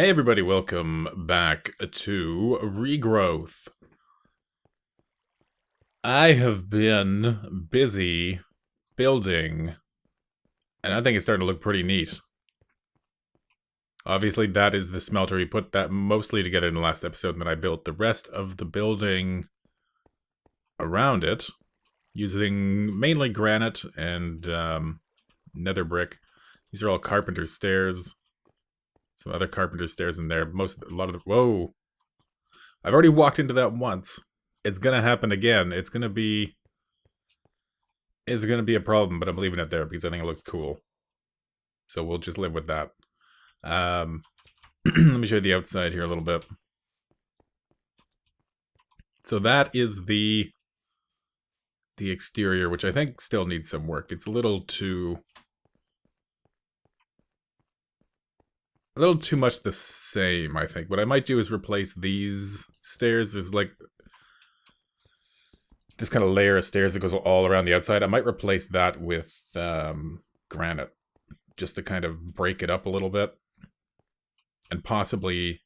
Hey everybody, welcome back to Regrowth. I have been busy building, and I think it's starting to look pretty neat. Obviously, that is the smelter. We put that mostly together in the last episode, and then I built the rest of the building around it, using mainly granite and nether brick. These are all carpenter stairs. Some other carpenter stairs in there. A lot of the... Whoa! I've already walked into that once. It's gonna happen again. It's gonna be a problem, but I'm leaving it there because I think it looks cool. So we'll just live with that. Um, let me show you the outside here a little bit. So that is the exterior, which I think still needs some work. It's a little too much the same, I think. What I might do is replace these stairs. There's like this kind of layer of stairs that goes all around the outside. I might replace that with granite, just to kind of break it up a little bit. And possibly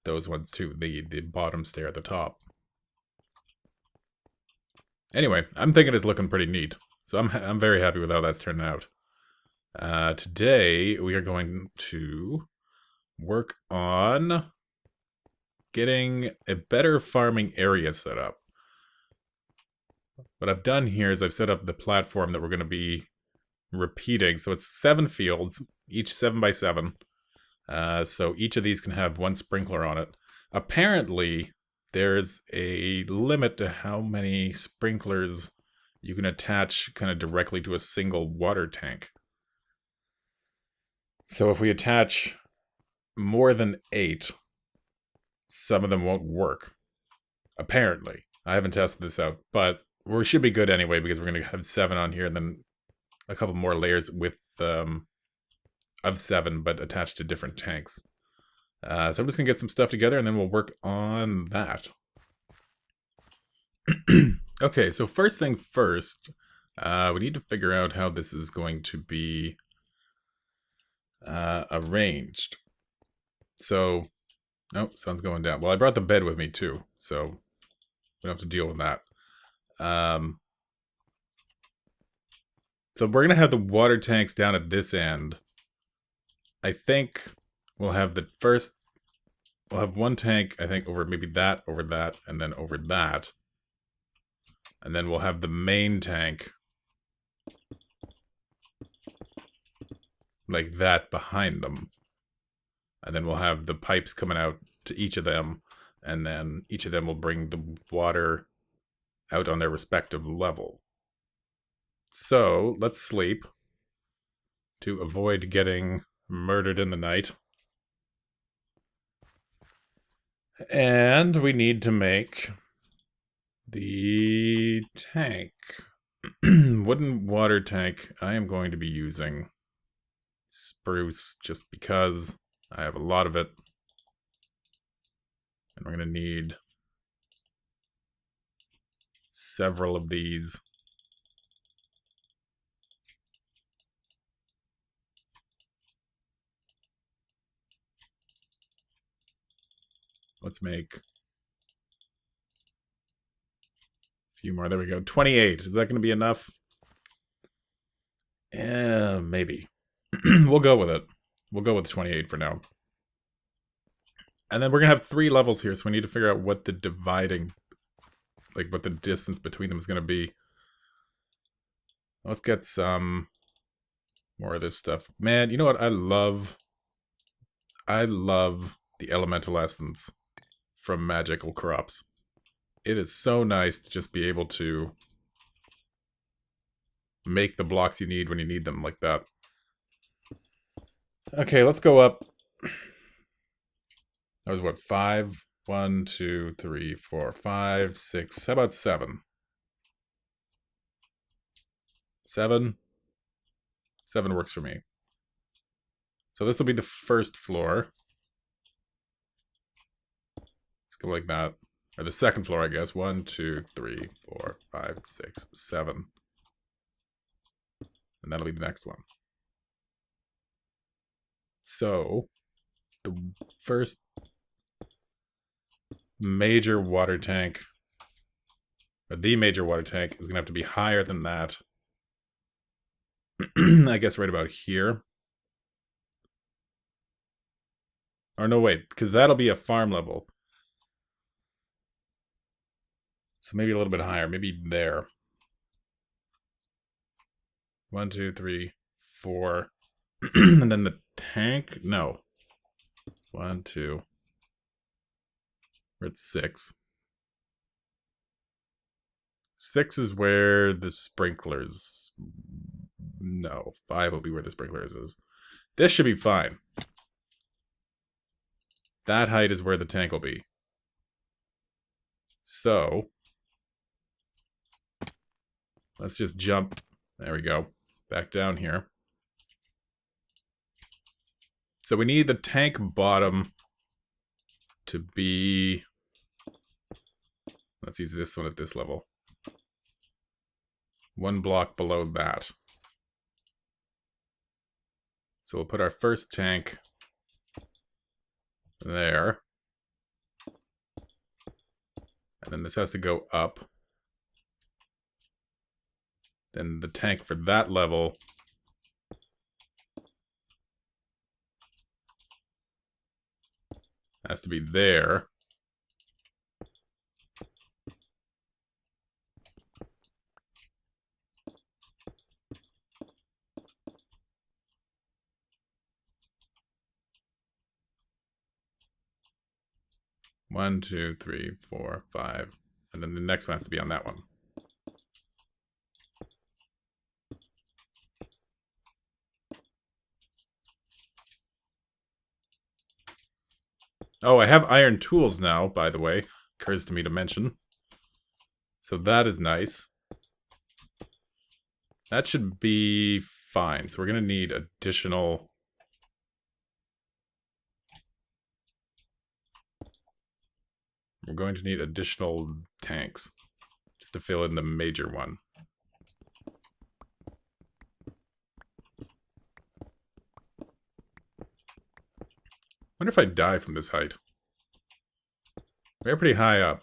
those ones too, the bottom stair at the top. Anyway, I'm thinking it's looking pretty neat. So I'm very happy with how that's turning out. Today, we are going to work on getting a better farming area set up. What I've done here is I've set up the platform that we're going to be repeating. So it's 7 fields, each 7 by 7. So each of these can have 1 sprinkler on it. Apparently, there's a limit to how many sprinklers you can attach kind of directly to a single water tank. So if we attach more than 8, some of them won't work. Apparently. I haven't tested this out, but we should be good anyway because we're going to have 7 on here and then a couple more layers with of 7, but attached to different tanks. So I'm just going to get some stuff together and then we'll work on that. Okay, so first thing first, we need to figure out how this is going to be arranged. So, oh, sun's going down. Well, I brought the bed with me too, so we don't have to deal with that. So we're going to have the water tanks down at this end. I think we'll have we'll have 1 tank, I think, over maybe that, and then over that. And then we'll have the main tank like that behind them. And then we'll have the pipes coming out to each of them. And then each of them will bring the water out on their respective level. So, let's sleep to avoid getting murdered in the night. And we need to make the tank. Wooden water tank. I am going to be using spruce just because I have a lot of it. And we're going to need several of these. Let's make a few more. There we go. 28. Is that going to be enough? Yeah, maybe. We'll go with it. We'll go with 28 for now. And then we're going to have 3 levels here, so we need to figure out what the dividing, like what the distance between them is going to be. Let's get some more of this stuff. Man, you know what I love? I love the elemental essence from magical crops. It is so nice to just be able to make the blocks you need when you need them like that. Okay, let's go up. That was what, 5? 1, 2, 3, 4, 5, 6. How about 7? 7? 7 works for me. So this will be the first floor. Let's go like that. Or the second floor, I guess. 1, 2, 3, 4, 5, 6, 7. And that'll be the next one. So, the first major water tank, or the major water tank, is going to have to be higher than that. I guess right about here. Or no, wait, because that'll be a farm level. So maybe a little bit higher, maybe there. 1, 2, 3, 4. And then the tank? No. 1, 2. We're at 6. 6 is where the sprinklers... No, 5 will be where the sprinklers is. This should be fine. That height is where the tank will be. So, let's just jump. There we go. Back down here. So we need the tank bottom to be... Let's use this one at this level. 1 block below that. So we'll put our first tank there. And then this has to go up. Then the tank for that level has to be there. One, 2, 3, 4, 5. And then the next one has to be on that one. Oh, I have iron tools now, by the way. Occurs to me to mention. So that is nice. That should be fine. So we're going to need additional... We're going to need additional tanks. Just to fill in the major one. Wonder if I die from this height. We're pretty high up.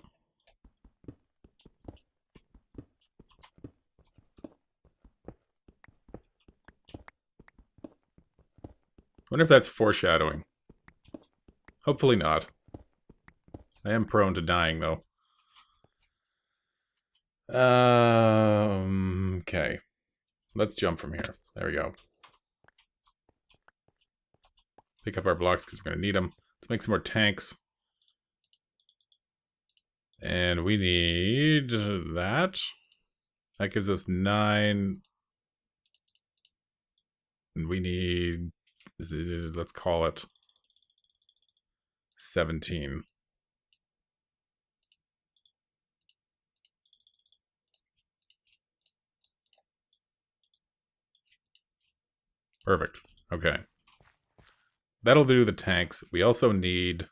Wonder if that's foreshadowing. Hopefully not. I am prone to dying, though. Okay. Let's jump from here. There we go. Pick up our blocks because we're going to need them. Let's make some more tanks. And we need that. That gives us 9. And we need, let's call it 17. Perfect. Okay. That'll do the tanks. We also need...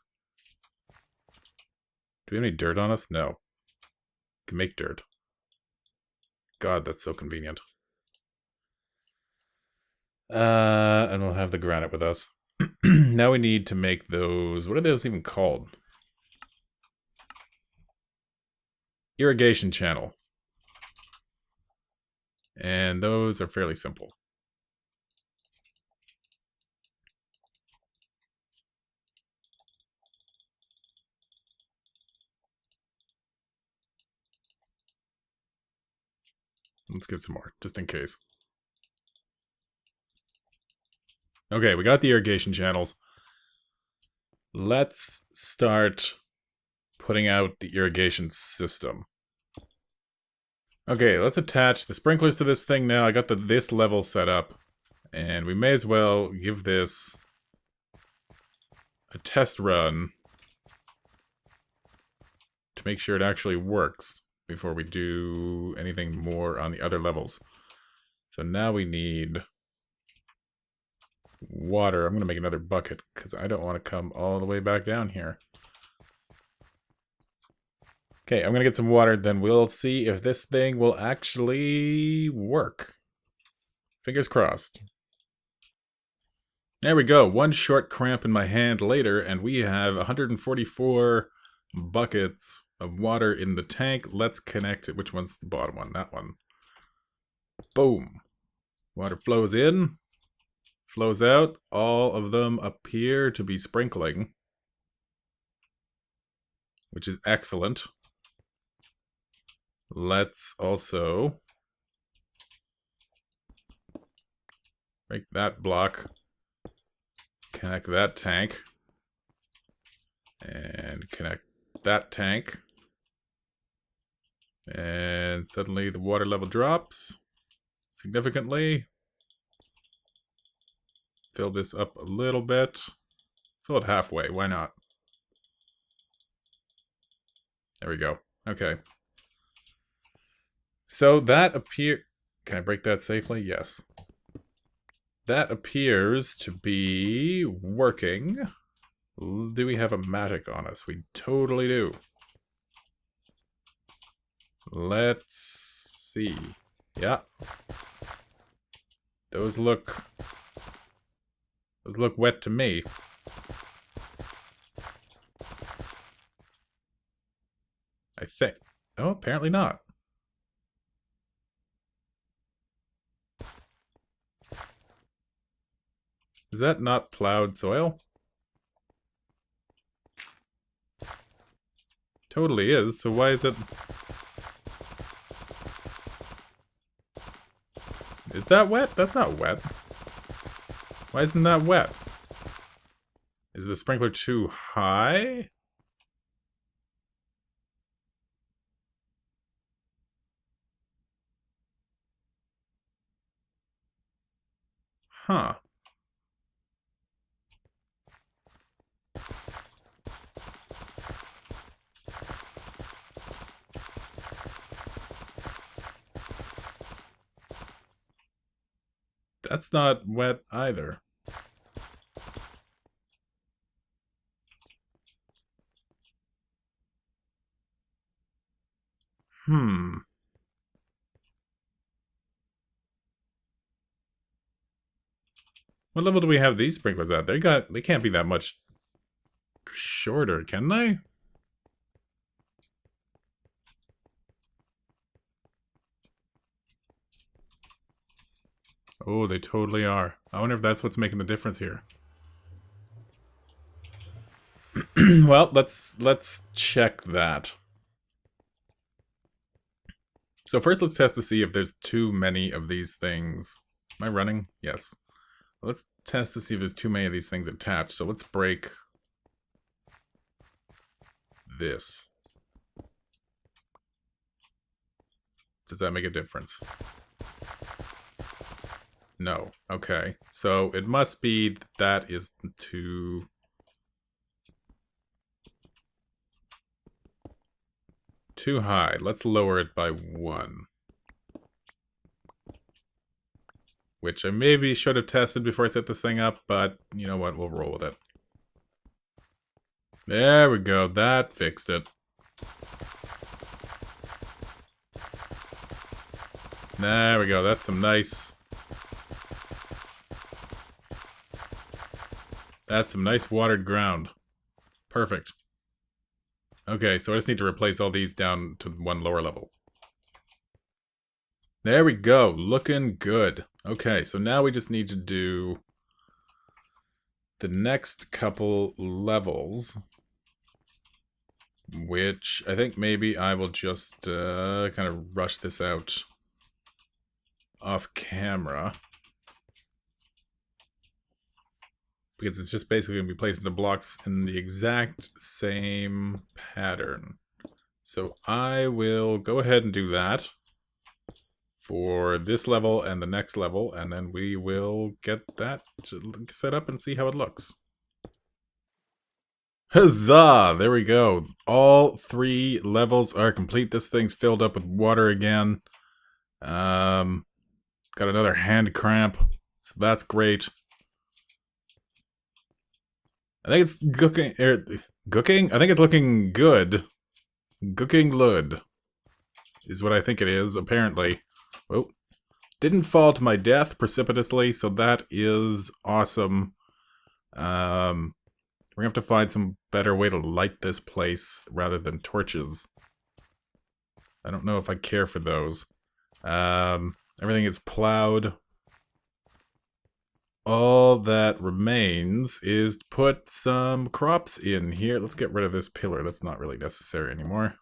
Do we have any dirt on us? No. We can make dirt. God, that's so convenient. And we'll have the granite with us. Now we need to make those... What are those even called? Irrigation channel. And those are fairly simple. Let's get some more, just in case. Okay, we got the irrigation channels. Let's start putting out the irrigation system. Okay, let's attach the sprinklers to this thing now. I got this level set up. And we may as well give this a test run to make sure it actually works before we do anything more on the other levels. So now we need water. I'm going to make another bucket because I don't want to come all the way back down here. Okay, I'm going to get some water, then we'll see if this thing will actually work. Fingers crossed. There we go. One short cramp in my hand later, and we have 144 buckets of water in the tank. Let's connect it. Which one's the bottom one? That one. Boom. Water flows in, flows out. All of them appear to be sprinkling, which is excellent. Let's also break that block, connect that tank, and connect that tank. And suddenly the water level drops significantly. Fill this up a little bit. Fill it halfway, why not? There we go. Okay. So that Can I break that safely? Yes. That appears to be working. Do we have a matic on us? We totally do. Let's see. Yeah. Those look wet to me. I think. Oh, apparently not. Is that not plowed soil? Totally is, so why is it... Is that wet? That's not wet. Why isn't that wet? Is the sprinkler too high? Huh. That's not wet either. What level do we have these sprinklers at? They can't be that much shorter, can they? Oh, they totally are. I wonder if that's what's making the difference here. Well, let's check that. So first let's test to see if there's too many of these things. Am I running? Yes. Let's test to see if there's too many of these things attached. So let's break this. Does that make a difference? No. Okay. So it must be that is too high. Let's lower it by 1. Which I maybe should have tested before I set this thing up, but you know what? We'll roll with it. There we go. That fixed it. There we go. That's some nice... That's some nice watered ground. Perfect. Okay, so I just need to replace all these down to one lower level. There we go. Looking good. Okay, so now we just need to do the next couple levels, which I think maybe I will just kind of rush this out off camera. Because it's just basically going to be placing the blocks in the exact same pattern. So I will go ahead and do that for this level and the next level, and then we will get that set up and see how it looks. Huzzah! There we go. All 3 levels are complete. This thing's filled up with water again. Got another hand cramp, so that's great. I think it's cooking. I think it's looking good. Cooking lud is what I think it is, apparently. Oh, didn't fall to my death precipitously, so that is awesome. We're gonna have to find some better way to light this place rather than torches. I don't know if I care for those. Everything is plowed. All that remains is to put some crops in here. Let's get rid of this pillar. That's not really necessary anymore.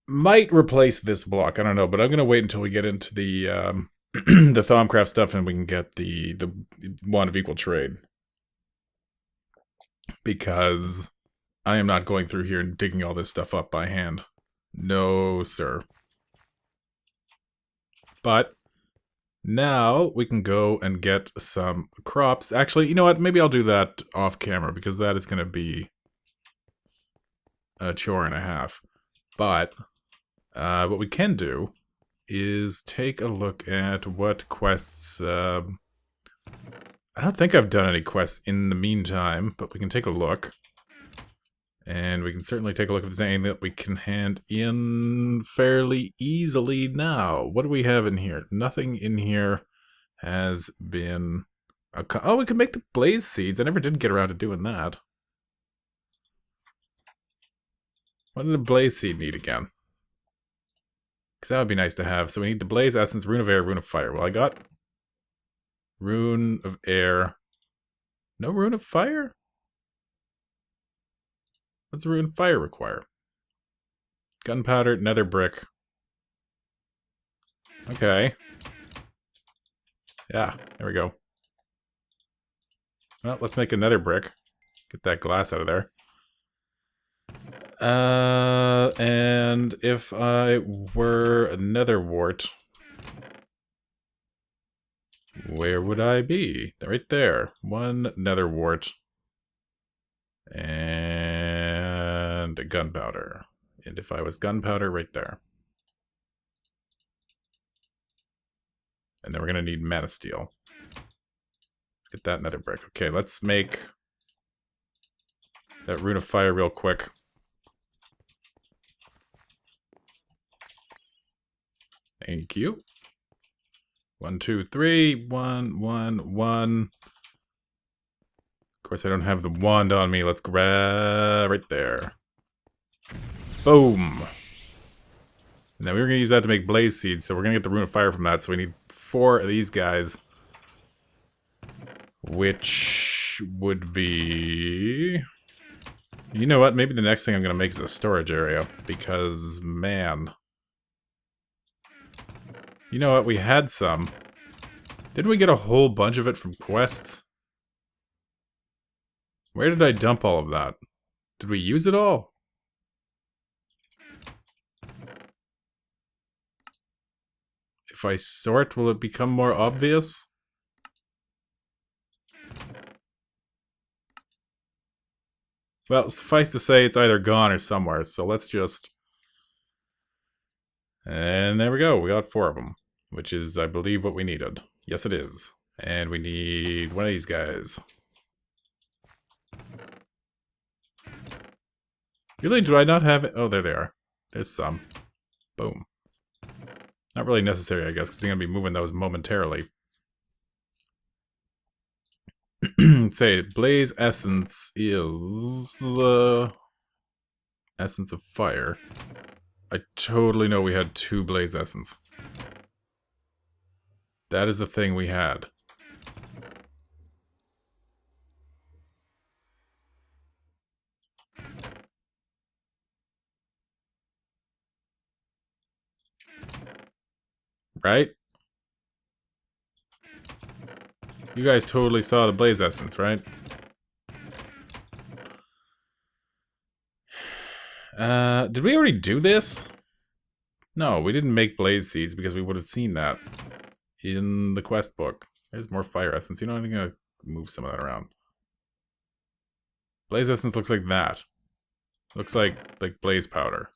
Might replace this block. I don't know, but I'm going to wait until we get into the the Thaumcraft stuff and we can get the wand of equal trade. Because I am not going through here and digging all this stuff up by hand. No, sir. But now we can go and get some crops. Actually, you know what? Maybe I'll do that off camera because that is going to be a chore and a half. But what we can do is take a look at what quests... I don't think I've done any quests in the meantime, but we can take a look. And we can certainly take a look if there's anything that we can hand in fairly easily now. What do we have in here? Nothing in here has been... Oh, we can make the blaze seeds. I never did get around to doing that. What did a blaze seed need again? Because that would be nice to have. So we need the blaze essence, rune of air, rune of fire. Well, I got rune of air. No rune of fire? What's the rune of fire require? Gunpowder, nether brick. Okay. Yeah, there we go. Well, let's make another brick. Get that glass out of there. And if I were a nether wart, where would I be? Right there. One nether wart. And a gunpowder. And if I was gunpowder, right there. And then we're going to need mana steel. Let's get that nether brick. Okay, let's make that rune of fire real quick. Thank you. 1, 2, 3. 1, 1, 1. Of course, I don't have the wand on me. Let's grab right there. Boom. Now we were going to use that to make blaze seeds, so we're going to get the rune of fire from that. So we need 4 of these guys. Which would be... You know what? Maybe the next thing I'm going to make is a storage area. Because, man... You know what? We had some. Didn't we get a whole bunch of it from quests? Where did I dump all of that? Did we use it all? If I sort, will it become more obvious? Well, suffice to say, it's either gone or somewhere, so let's just... And there we go, we got 4 of them. Which is, I believe, what we needed. Yes, it is. And we need one of these guys. Really, do I not have it? Oh, there they are. There's some. Boom. Not really necessary, I guess, because I'm going to be moving those momentarily. Say, blaze essence is... essence of fire. I totally know we had 2 blaze essence. That is the thing we had. Right? You guys totally saw the blaze essence, right? Did we already do this? No, we didn't make blaze seeds because we would have seen that in the quest book. There's more fire essence. You know, I'm gonna move some of that around. Blaze essence looks like that. Looks like blaze powder.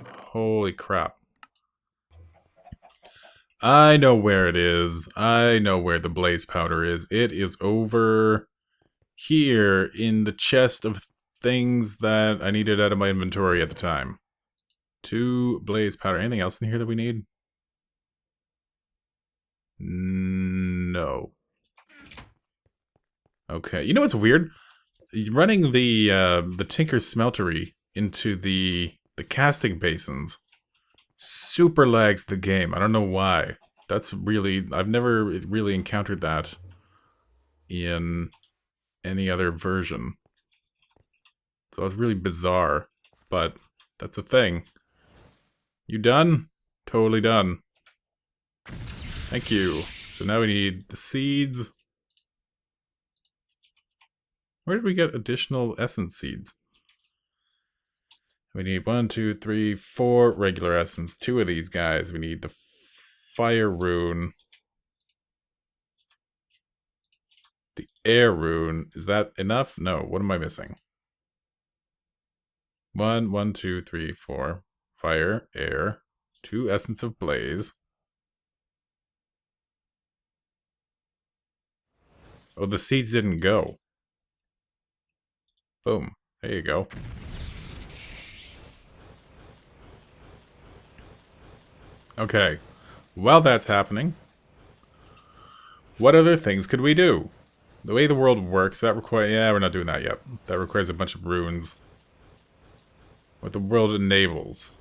Holy crap. I know where it is. I know where the blaze powder is. It is over here in the chest of things that I needed out of my inventory at the time. 2 blaze powder. Anything else in here that we need? No. Okay. You know what's weird? Running the Tinker Smeltery into the casting basins super lags the game. I don't know why. That's really... I've never really encountered that in any other version. So it's really bizarre. But that's a thing. You done? Totally done. Thank you. So now we need the seeds. Where did we get additional essence seeds? We need 1, 2, 3, 4 regular essence. 2 of these guys. We need the fire rune. The air rune. Is that enough? No. What am I missing? 1, 1, 2, 3, 4. Fire, air. 2 essence of blaze. Oh, the seeds didn't go. Boom. There you go. Okay. While that's happening, what other things could we do? The way the world works, that requires... Yeah, we're not doing that yet. That requires a bunch of runes. What the world enables.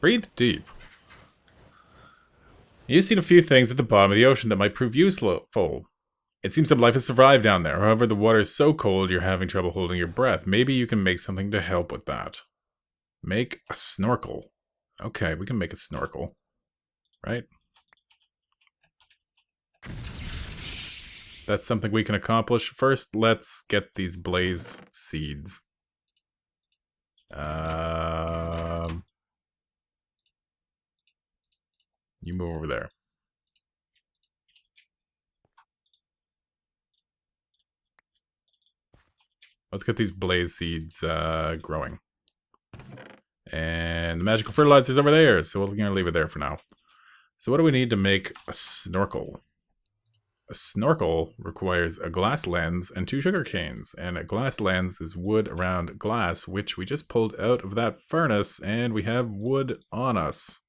Breathe deep. You've seen a few things at the bottom of the ocean that might prove useful. It seems some life has survived down there. However, the water is so cold you're having trouble holding your breath. Maybe you can make something to help with that. Make a snorkel. Okay, we can make a snorkel. Right? That's something we can accomplish. First, let's get these blaze seeds. You move over there. Let's get these blaze seeds growing. And the magical fertilizer's over there, so we're going to leave it there for now. So what do we need to make a snorkel? A snorkel requires a glass lens and 2 sugar canes. And a glass lens is wood around glass, which we just pulled out of that furnace, and we have wood on us.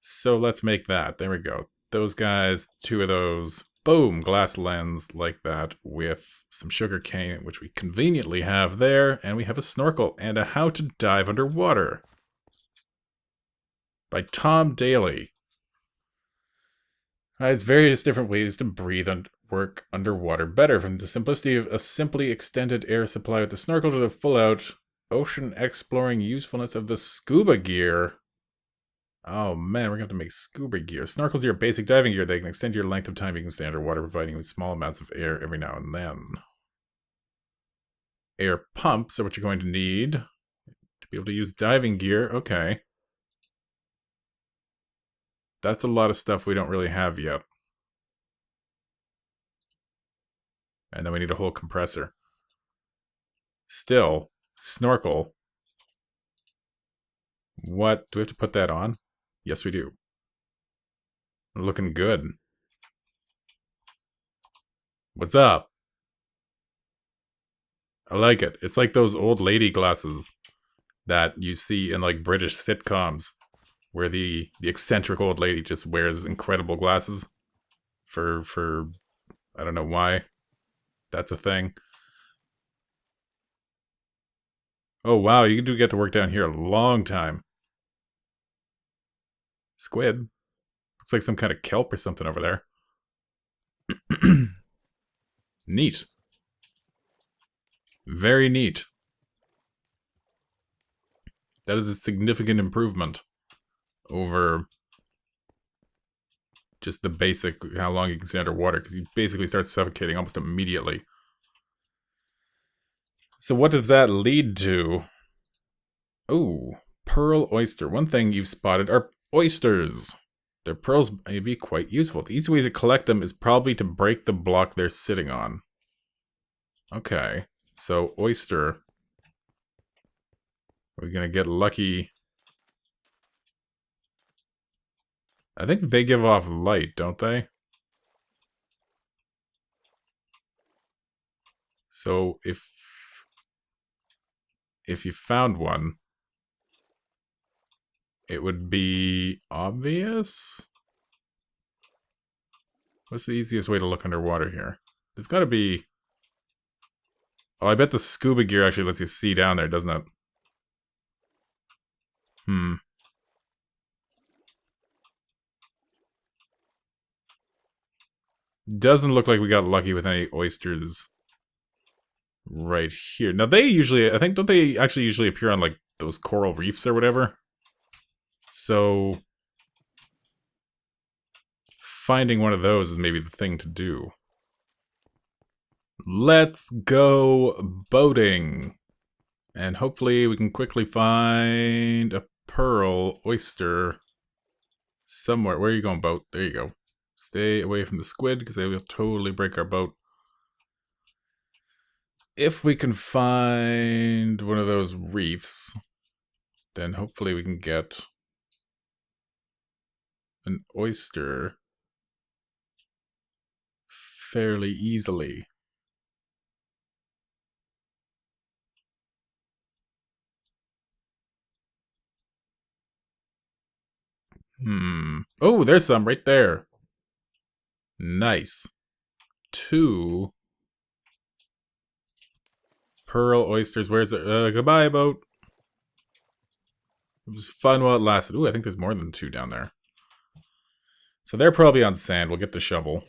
So let's make that. There we go. Those guys, 2 of those. Boom! Glass lens like that with some sugar cane, which we conveniently have there. And we have a snorkel and a how to dive underwater. By Tom Daly. It's various different ways to breathe and work underwater better. From the simplicity of a simply extended air supply with the snorkel to the full-out ocean exploring usefulness of the scuba gear. Oh man, we're going to have to make scuba gear. Snorkels are your basic diving gear. They can extend your length of time you can stay underwater, providing you with small amounts of air every now and then. Air pumps are what you're going to need to be able to use diving gear. Okay. That's a lot of stuff we don't really have yet. And then we need a whole compressor. Still, snorkel. What? Do we have to put that on? Yes, we do. Looking good. What's up? I like it. It's like those old lady glasses that you see in like British sitcoms, where the eccentric old lady just wears incredible glasses for I don't know why. That's a thing. Oh wow, you do get to work down here a long time. Squid. Looks like some kind of kelp or something over there. Neat. Very neat. That is a significant improvement over just the basic how long you can stay underwater, because you basically start suffocating almost immediately. So what does that lead to? Oh, pearl oyster. One thing you've spotted are oysters. Their pearls may be quite useful. The easy way to collect them is probably to break the block they're sitting on. Okay, so oyster. We're gonna get lucky. I think they give off light, don't they? So if if you found one, it would be obvious. What's the easiest way to look underwater here? There's got to be... Oh, I bet the scuba gear actually lets you see down there, doesn't it? Doesn't look like we got lucky with any oysters right here. Now, they usually... I think, don't they actually usually appear on, like, those coral reefs or whatever? So... finding one of those is maybe the thing to do. Let's go boating. And hopefully we can quickly find a pearl oyster somewhere. Where are you going, boat? There you go. Stay away from the squid because they will totally break our boat. If we can find one of those reefs, then hopefully we can get an oyster fairly easily. Oh, there's some right there. Nice. 2 pearl oysters. Where's it? Goodbye, boat. It was fun while it lasted. Ooh, I think there's more than 2 down there. So they're probably on sand. We'll get the shovel.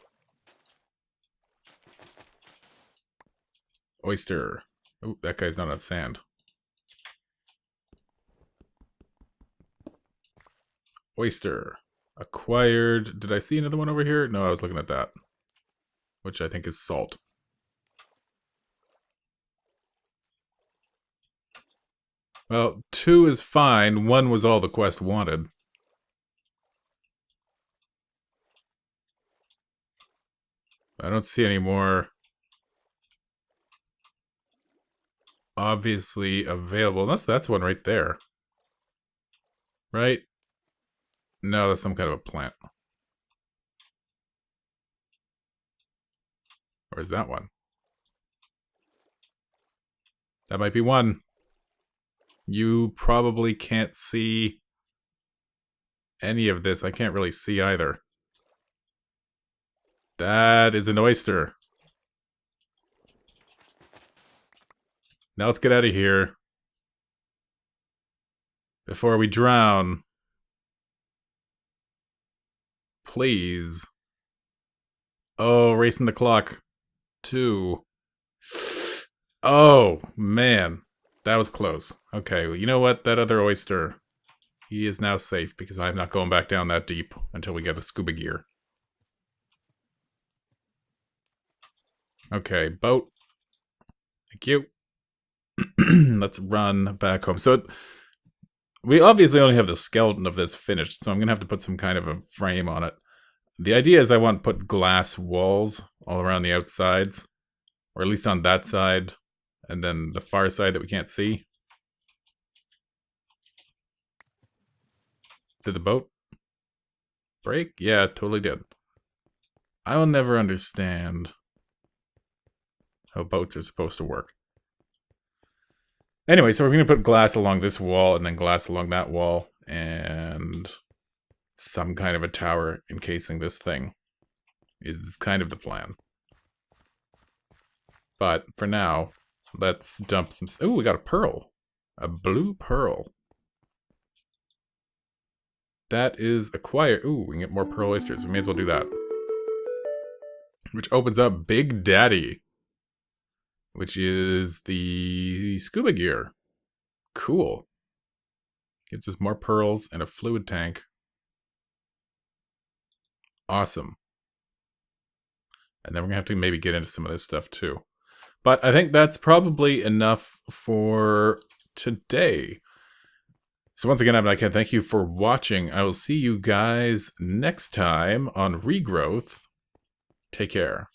Oyster. Oh, that guy's not on sand. Oyster. Acquired. Did I see another one over here? No, I was looking at that. Which I think is salt. Well, 2 is fine. 1 was all the quest wanted. I don't see any more obviously available. Unless that's one right there. Right? No, that's some kind of a plant. Or is that one? That might be one. You probably can't see any of this. I can't really see either. That is an oyster. Now let's get out of here. Before we drown. Please. Oh, racing the clock. 2. Oh, man. That was close. Okay, well, you know what? That other oyster, he is now safe because I'm not going back down that deep until we get a scuba gear. Okay, boat. Thank you. Let's run back home. So, we obviously only have the skeleton of this finished, so I'm going to have to put some kind of a frame on it. The idea is I want to put glass walls all around the outsides, or at least on that side, and then the far side that we can't see. Did the boat break? Yeah, it totally did. I will never understand how boats are supposed to work. Anyway, so we're going to put glass along this wall and then glass along that wall and some kind of a tower encasing this thing is kind of the plan. But for now, let's dump some... Ooh, we got a pearl. A blue pearl. That is acquired. Ooh, we can get more pearl oysters. We may as well do that. Which opens up Big Daddy. Which is the scuba gear. Cool. Gives us more pearls and a fluid tank. Awesome. And then we're going to have to maybe get into some of this stuff too. But I think that's probably enough for today. So once again, I'm Nike. Thank you for watching. I will see you guys next time on Regrowth. Take care.